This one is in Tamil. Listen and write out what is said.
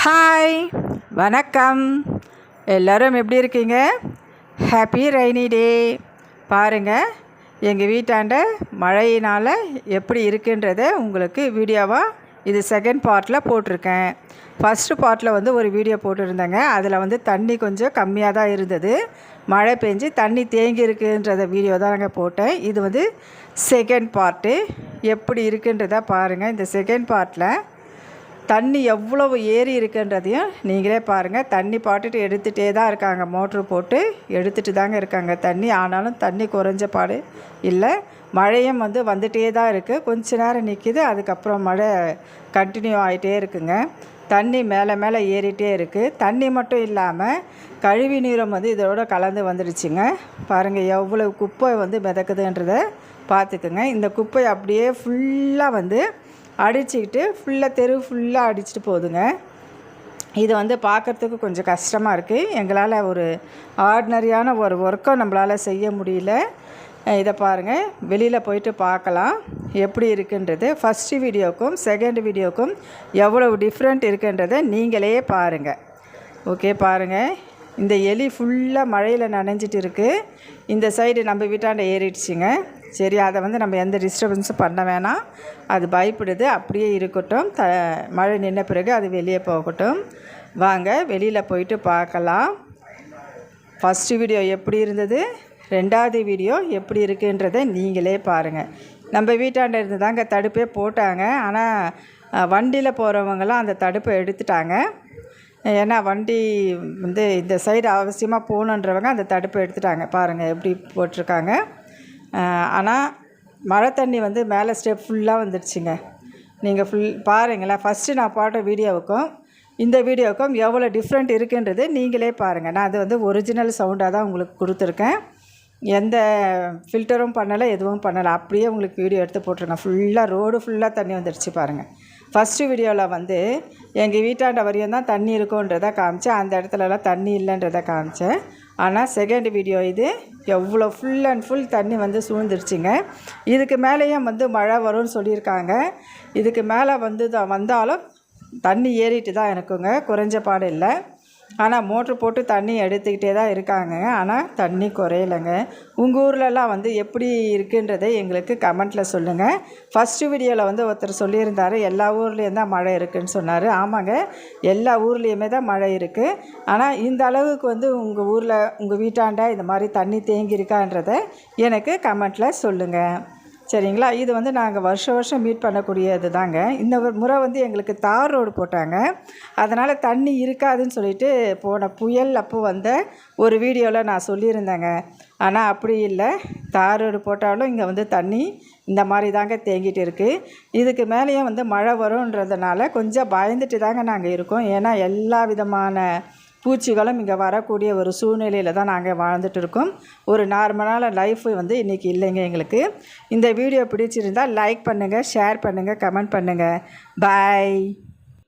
ஹாய், வணக்கம். எல்லோரும் எப்படி இருக்கீங்க? Happy rainy day. பாருங்கள், எங்கள் வீட்டாண்ட மழையினால் எப்படி இருக்குன்றதை உங்களுக்கு வீடியோவாக இது செகண்ட் பார்ட்டில் போட்டிருக்கேன். ஃபஸ்ட்டு பார்ட்டில் ஒரு வீடியோ போட்டிருந்தேங்க. அதில் தண்ணி கொஞ்சம் கம்மியாக தான் இருந்தது. மழை பெஞ்சு தண்ணி தேங்கி இருக்குன்றத வீடியோ தான் நாங்கள் போட்டேன். இது செகண்ட் பார்ட்டு எப்படி இருக்குன்றதை பாருங்கள். இந்த செகண்ட் பார்ட்டில் தண்ணி எவ்வளவு ஏறி இருக்குன்றதையும் நீங்களே பாருங்கள். தண்ணி பாட்டுட்டு எடுத்துகிட்டே தான் இருக்காங்க, மோட்ரு போட்டு எடுத்துகிட்டு தாங்க இருக்காங்க தண்ணி. ஆனாலும் தண்ணி குறைஞ்ச பாடு இல்லை. மழையும் வந்துகிட்டே தான் இருக்குது. கொஞ்ச நேரம் நிற்கிது, அதுக்கப்புறம் மழை கண்டினியூ ஆகிட்டே இருக்குங்க. தண்ணி மேலே மேலே ஏறிட்டே இருக்குது. தண்ணி மட்டும் இல்லாமல் கழிவு நீரும் இதோட கலந்து வந்துடுச்சுங்க. பாருங்கள் எவ்வளோ குப்பை மிதக்குதுன்றதை பார்த்துக்குங்க. இந்த குப்பை அப்படியே ஃபுல்லாக அடிச்சுக்கிட்டு ஃபுல்லாக தெரு ஃபுல்லாக அடிச்சுட்டு போகுதுங்க. இது பார்க்குறதுக்கு கொஞ்சம் கஷ்டமாக இருக்குது. எங்களால் ஒரு ஆர்டினரியான ஒரு ஒர்க்கை நம்மளால் செய்ய முடியல. இதை பாருங்கள், வெளியில் போயிட்டு பார்க்கலாம் எப்படி இருக்குன்றது. ஃபஸ்ட்டு வீடியோக்கும் செகண்ட் வீடியோக்கும் எவ்வளவு டிஃப்ரெண்ட் இருக்குன்றதை நீங்களே பாருங்கள். ஓகே, பாருங்கள். இந்த எலி ஃபுல்லாக மழையில் நனைஞ்சிட்டு இருக்குது. இந்த சைடு நம்ம வீட்டாண்ட ஏறிடுச்சுங்க. சரி, அதை நம்ம எந்த டிஸ்டர்பன்ஸும் பண்ண வேணாம். அது பயப்படுது, அப்படியே இருக்கட்டும். மழை நின்ன பிறகு அது வெளியே போகட்டும். வாங்க வெளியில் போயிட்டு பார்க்கலாம். ஃபஸ்ட்டு வீடியோ எப்படி இருந்தது, ரெண்டாவது வீடியோ எப்படி இருக்குன்றதை நீங்களே பாருங்கள். நம்ம வீட்டாண்ட இருந்து தாங்க தடுப்பே போட்டாங்க. ஆனால் வண்டியில் போகிறவங்களாம் அந்த தடுப்பை எடுத்துட்டாங்க. ஏன்னா வண்டி இந்த சைடு அவசியமாக போகணுன்றவங்க அந்த தடுப்பை எடுத்துட்டாங்க. பாருங்கள் எப்படி போட்டிருக்காங்க. ஆனால் மழை தண்ணி மேலே ஸ்டெப் ஃபுல்லாக வந்துடுச்சுங்க. நீங்கள் பாருங்களேன். ஃபஸ்ட்டு நான் போட்ட வீடியோவுக்கும் இந்த வீடியோவுக்கும் எவ்வளோ டிஃப்ரெண்ட் இருக்குன்றது நீங்களே பாருங்கள். நான் அது ஒரிஜினல் சவுண்டாக தான் உங்களுக்கு கொடுத்துருக்கேன். எந்த ஃபில்டரும் பண்ணலை, எதுவும் பண்ணலை. அப்படியே உங்களுக்கு வீடியோ எடுத்து போட்டிருக்கேன். ஃபுல்லாக ரோடு ஃபுல்லாக தண்ணி வந்துடுச்சு பாருங்கள். ஃபஸ்ட்டு வீடியோவில் எங்கள் வீட்டாண்ட வரையும் தான் தண்ணி இருக்குன்றதை காமிச்சேன். அந்த இடத்துலலாம் தண்ணி இல்லைன்றதை காமிச்சேன். ஆனால் செகண்ட் வீடியோ இது எவ்வளோ ஃபுல் அண்ட் ஃபுல் தண்ணி சூழ்ந்துருச்சுங்க. இதுக்கு மேலேயும் மழை வரும்னு சொல்லியிருக்காங்க. இதுக்கு மேலே வந்தாலும் தண்ணி ஏறிட்டு தான் இருக்குங்க, குறைஞ்ச பாடு இல்லை. ஆனால் மோட்ரு போட்டு தண்ணி எடுத்துக்கிட்டே தான் இருக்காங்க. ஆனால் தண்ணி குறையலைங்க. உங்கள் ஊர்லலாம் எப்படி இருக்குன்றதை எங்களுக்கு கமெண்ட்டில் சொல்லுங்கள். ஃபஸ்ட்டு வீடியோவில் ஒருத்தர் சொல்லியிருந்தார், எல்லா ஊர்லேயும் தான் மழை இருக்குதுன்னு சொன்னார். ஆமாங்க, எல்லா ஊர்லேயுமே தான் மழை இருக்குது. ஆனால் இந்த அளவுக்கு உங்கள் ஊரில் உங்கள் வீட்டாண்ட இந்த மாதிரி தண்ணி தேங்கியிருக்கான்றதை எனக்கு கமெண்ட்டில் சொல்லுங்கள். சரிங்களா? இது நாங்கள் வருஷம் மீட் பண்ணக்கூடியது தாங்க. இந்த முறை எங்களுக்கு தார் ரோடு போட்டாங்க. அதனால் தண்ணி இருக்காதுன்னு சொல்லிட்டு போன புயல் அப்போ ஒரு வீடியோவில் நான் சொல்லியிருந்தேங்க. ஆனால் அப்படி இல்லை, தார் ரோடு போட்டாலும் இங்கே தண்ணி இந்த மாதிரி தாங்க தேங்கிட்டு இருக்குது. இதுக்கு மேலேயும் மழை வரும்ன்றதுனால கொஞ்சம் பயந்துட்டு தாங்க நாங்கள் இருக்கோம். ஏன்னா எல்லா விதமான பூச்சிகளும் இங்கே வரக்கூடிய ஒரு சூழ்நிலையில் தான் நாங்கள் வாழ்ந்துட்டு இருக்கோம். ஒரு நார்மலான லைஃப் இன்றைக்கி இல்லைங்க எங்களுக்கு. இந்த வீடியோ பிடிச்சிருந்தால் லைக் பண்ணுங்கள், ஷேர் பண்ணுங்கள், கமெண்ட் பண்ணுங்கள். பாய்.